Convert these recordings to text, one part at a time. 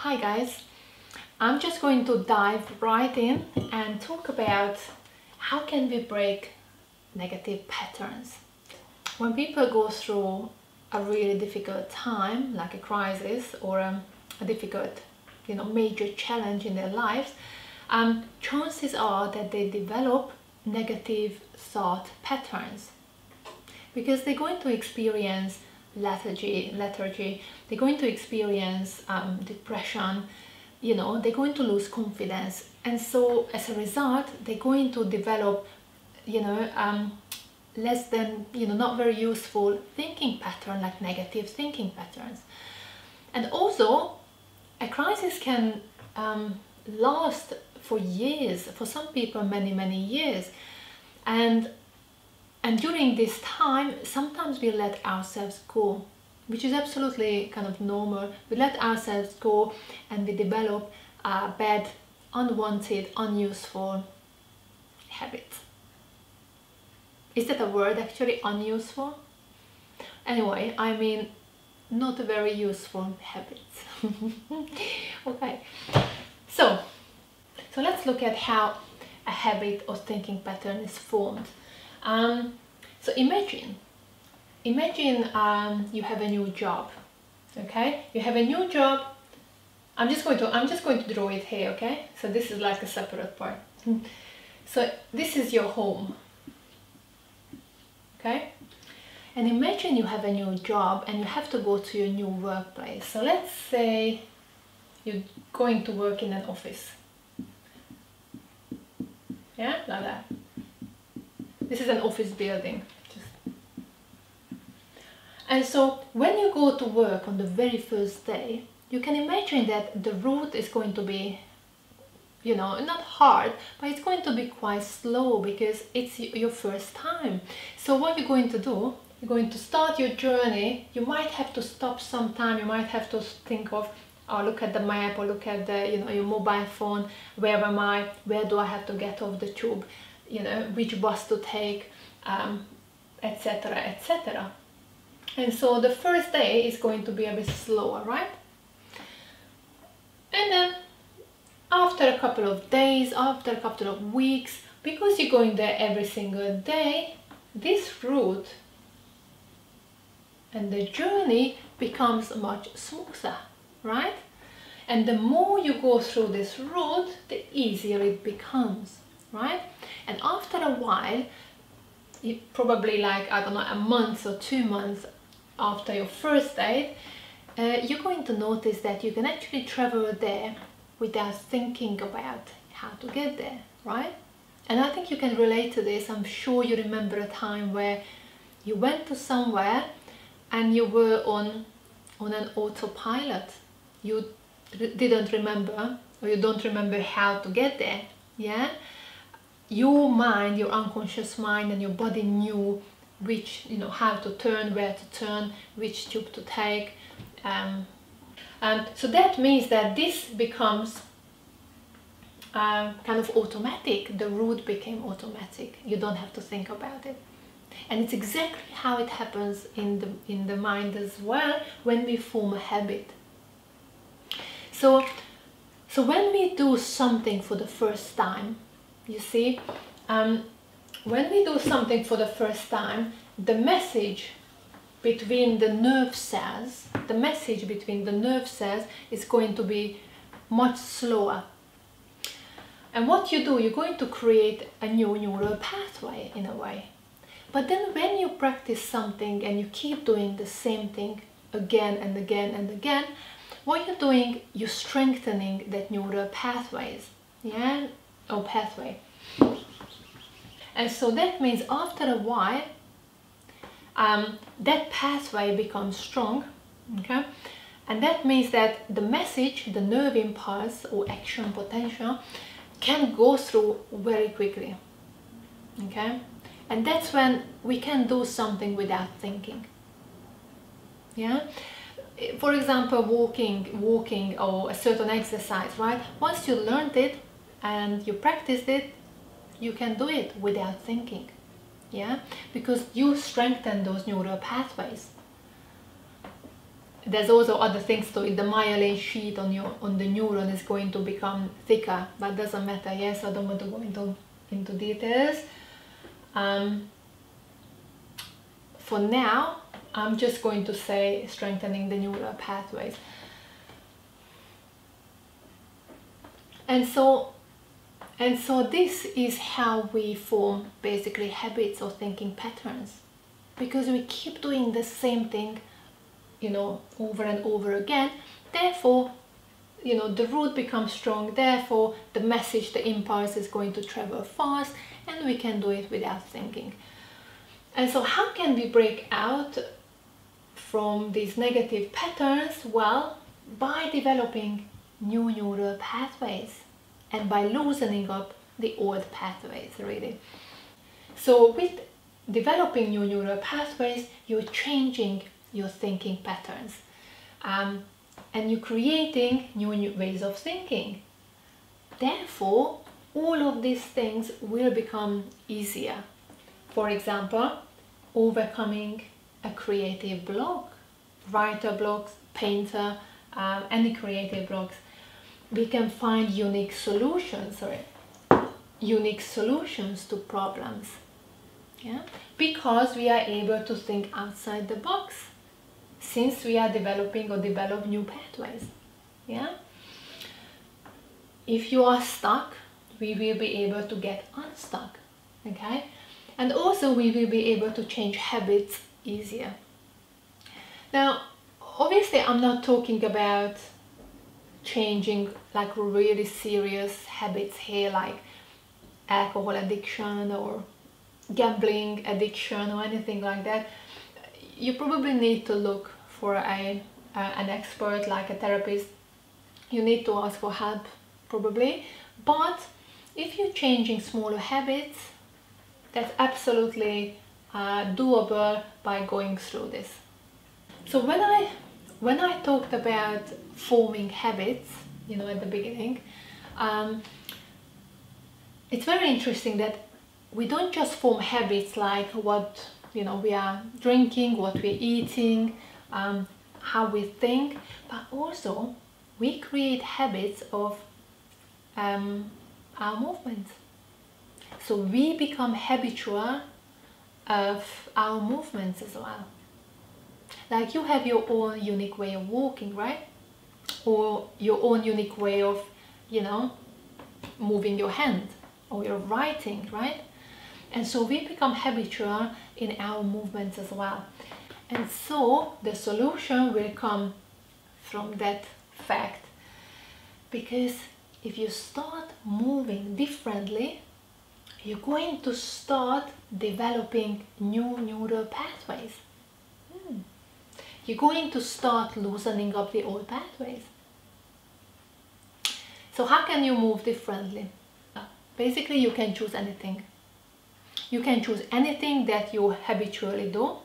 Hi guys, I'm just going to dive right in and talk about how can we break negative patterns. When people go through a really difficult time, like a crisis or a difficult, major challenge in their lives, chances are that they develop negative thought patterns because they're going to experience lethargy, they're going to experience depression, they're going to lose confidence, and so as a result they're going to develop less than not very useful thinking pattern, like negative thinking patterns. And also a crisis can last for years, for some people many years, and during this time sometimes we let ourselves go, which is absolutely kind of normal. We let ourselves go and we develop bad, unwanted, unuseful habits. Is that a word actually, unuseful? Anyway, I mean not very useful habits. Okay, so let's look at how a habit or thinking pattern is formed. So imagine you have a new job. Okay, you have a new job. I'm just going to draw it here. Okay, so this is like a separate part. So this is your home. Okay, and imagine you have a new job and you have to go to your new workplace. So let's say you're going to work in an office. Yeah, like that. This is an office building. And so when you go to work on the very first day, you can imagine that the route is going to be, not hard, but it's going to be quite slow because it's your first time. So what you're going to do, you're going to start your journey. You might have to stop sometime. You might have to think of, or look at the map, or look at the, your mobile phone. Where am I? Where do I have to get off the tube? Which bus to take, etc., etc. And so the first day is going to be a bit slower, right? And then after a couple of days, after a couple of weeks, because you're going there every single day, this route and the journey becomes much smoother, right? And the more you go through this route, the easier it becomes, right? And after a while, probably like, I don't know, a month or 2 months after your first day, you're going to notice that you can actually travel there without thinking about how to get there, right? And I think you can relate to this. I'm sure you remember a time where you went to somewhere and you were on an autopilot. You didn't remember, or you don't remember how to get there, yeah? Your mind, your unconscious mind and your body knew which, how to turn, where to turn, which tube to take. And so that means that this becomes kind of automatic. The route became automatic. You don't have to think about it. And it's exactly how it happens in the mind as well when we form a habit. So when we do something for the first time, you see, when we do something for the first time, the message between the nerve cells, is going to be much slower. And what you do, you're going to create a new neural pathway in a way. But then when you practice something and you keep doing the same thing again and again and again, what you're doing, you're strengthening that neural pathways, yeah, or pathway. And so that means after a while, that pathway becomes strong, okay? And that means that the message, the nerve impulse or action potential can go through very quickly, okay? And that's when we can do something without thinking, yeah? For example, walking or a certain exercise, right? Once you learned it and you practiced it, you can do it without thinking, yeah, because you strengthen those neural pathways. there's also other things to it. The myelin sheet on the neuron is going to become thicker, but doesn't matter. Yes, I don't want to go into details. For now, I'm just going to say strengthening the neural pathways. And so this is how we form basically habits or thinking patterns, because we keep doing the same thing, you know, over and over again. Therefore, you know, the root becomes strong, therefore the message, the impulse is going to travel fast, and we can do it without thinking. And so how can we break out from these negative patterns? Well, by developing new neural pathways and by loosening up the old pathways, really. So with developing new neural pathways, you're changing your thinking patterns, and you're creating new ways of thinking. Therefore, all of these things will become easier. For example, overcoming a creative block, writer blocks, painter, any creative blocks. We can find unique solutions to problems, yeah, because we are able to think outside the box, since we are developing or develop new pathways, yeah. If you are stuck, we will be able to get unstuck, okay, and also we will be able to change habits easier. Now, obviously, I'm not talking about changing like really serious habits here, like alcohol addiction or gambling addiction or anything like that. You probably need to look for an expert, like a therapist. You need to ask for help, probably. But if you're changing smaller habits, that's absolutely doable by going through this. So when I talked about forming habits, you know, at the beginning, it's very interesting that we don't just form habits like what, you know, we are drinking, what we're eating, how we think, but also we create habits of our movements. So we become habitual of our movements as well. Like you have your own unique way of walking, right? Or your own unique way of, you know, moving your hand or your writing, right? And so we become habitual in our movements as well. And so the solution will come from that fact. Because if you start moving differently, you're going to start developing new neural pathways. You're going to start loosening up the old pathways. So how can you move differently? Basically, you can choose anything. You can choose anything that you habitually do.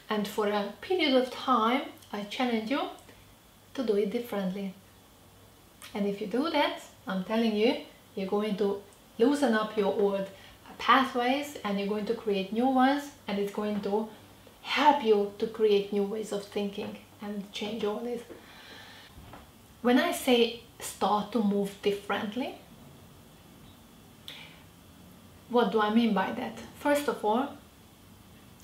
And for a period of time, I challenge you to do it differently. And if you do that, I'm telling you, you're going to loosen up your old pathways and you're going to create new ones, and it's going to help you to create new ways of thinking and change all this. When I say start to move differently, what do I mean by that? First of all,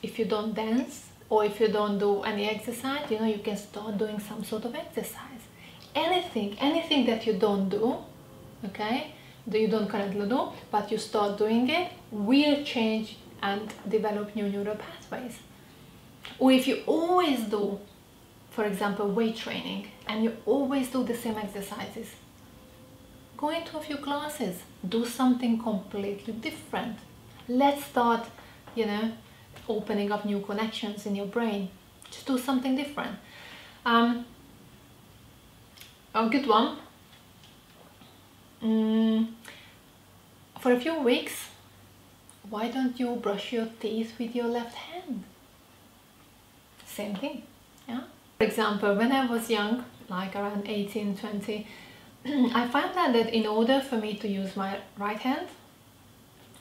if you don't dance or if you don't do any exercise, you know, you can start doing some sort of exercise. Anything that you don't do, okay, that you don't currently do, but you start doing it, will change and develop new neural pathways. Or if you always do, for example, weight training, and you always do the same exercises, go into a few classes, do something completely different. Let's start, you know, opening up new connections in your brain. Just do something different. A good one. For a few weeks, why don't you brush your teeth with your left hand? Same thing, yeah? For example, when I was young, like around 18, 20, I found out that in order for me to use my right hand,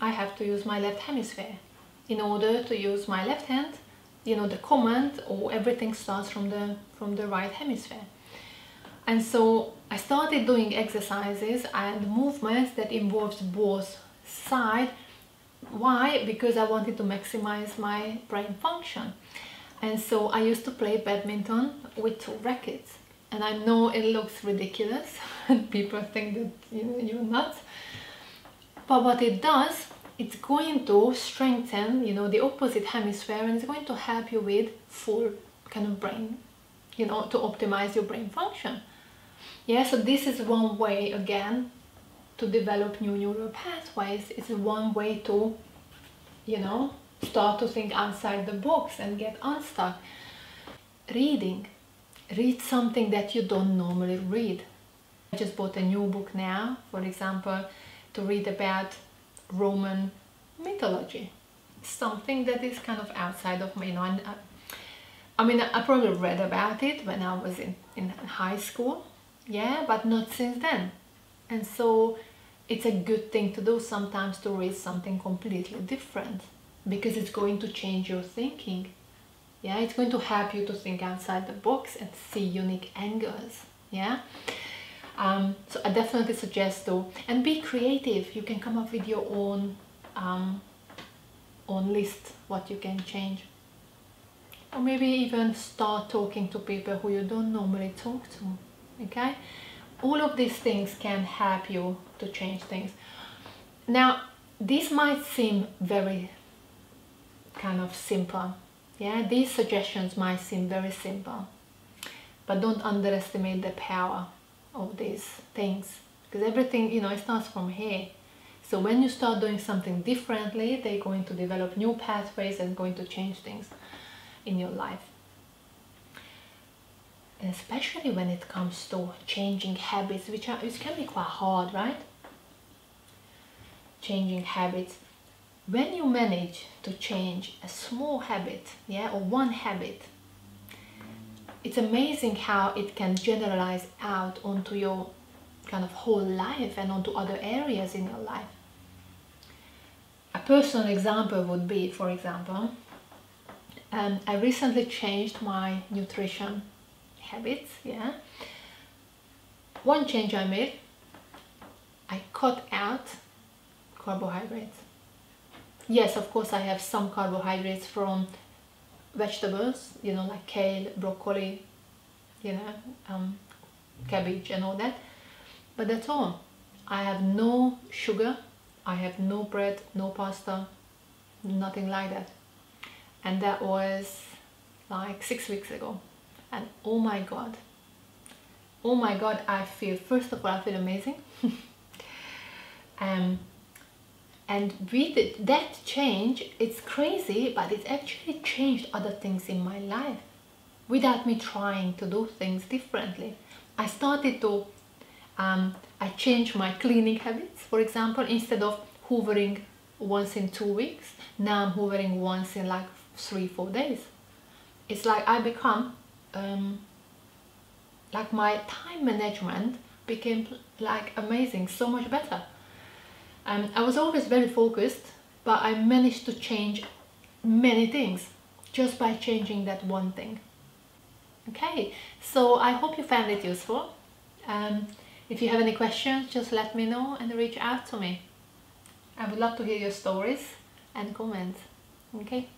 I have to use my left hemisphere. In order to use my left hand, you know, the command or everything starts from the right hemisphere. And so I started doing exercises and movements that involves both sides. Why? Because I wanted to maximize my brain function. And so I used to play badminton with 2 rackets. And I know it looks ridiculous and people think that, you know, you're nuts. But what it does, it's going to strengthen, you know, the opposite hemisphere, and it's going to help you with full kind of brain, you know, to optimize your brain function. Yeah, so this is one way, again, to develop new neural pathways. It's one way to, you know, start to think outside the box and get unstuck. Reading. Read something that you don't normally read. I just bought a new book now, for example, to read about Roman mythology. Something that is kind of outside of me, you know. I mean, I probably read about it when I was in high school, yeah, but not since then. And so it's a good thing to do sometimes, to read something completely different, because it's going to change your thinking. Yeah, it's going to help you to think outside the box and see unique angles. Yeah. So I definitely suggest to, and be creative. You can come up with your own list, what you can change. Or maybe even start talking to people who you don't normally talk to. Okay? All of these things can help you to change things. Now, this might seem very kind of simple. Yeah, these suggestions might seem very simple, but don't underestimate the power of these things, because everything, you know, it starts from here. So when you start doing something differently, they're going to develop new pathways and going to change things in your life. And especially when it comes to changing habits, which can be quite hard, right? Changing habits. When you manage to change a small habit, yeah, or one habit, it's amazing how it can generalize out onto your kind of whole life and onto other areas in your life. A personal example would be, for example, I recently changed my nutrition habits, yeah. One change I made, I cut out carbohydrates. Yes, of course, I have some carbohydrates from vegetables, you know, like kale, broccoli, you know, cabbage and all that. But that's all. I have no sugar, I have no bread, no pasta, nothing like that. And that was like 6 weeks ago. And oh my God, I feel, first of all, I feel amazing. And with that change, it's crazy, but it actually changed other things in my life without me trying to do things differently. I started to, I changed my cleaning habits. For example, instead of hoovering once in 2 weeks, now I'm hoovering once in like 3-4 days. It's like I become, like my time management became like amazing, so much better. I was always very focused, but I managed to change many things just by changing that one thing. Okay, so I hope you found it useful. If you have any questions, just let me know and reach out to me. I would love to hear your stories and comments. Okay.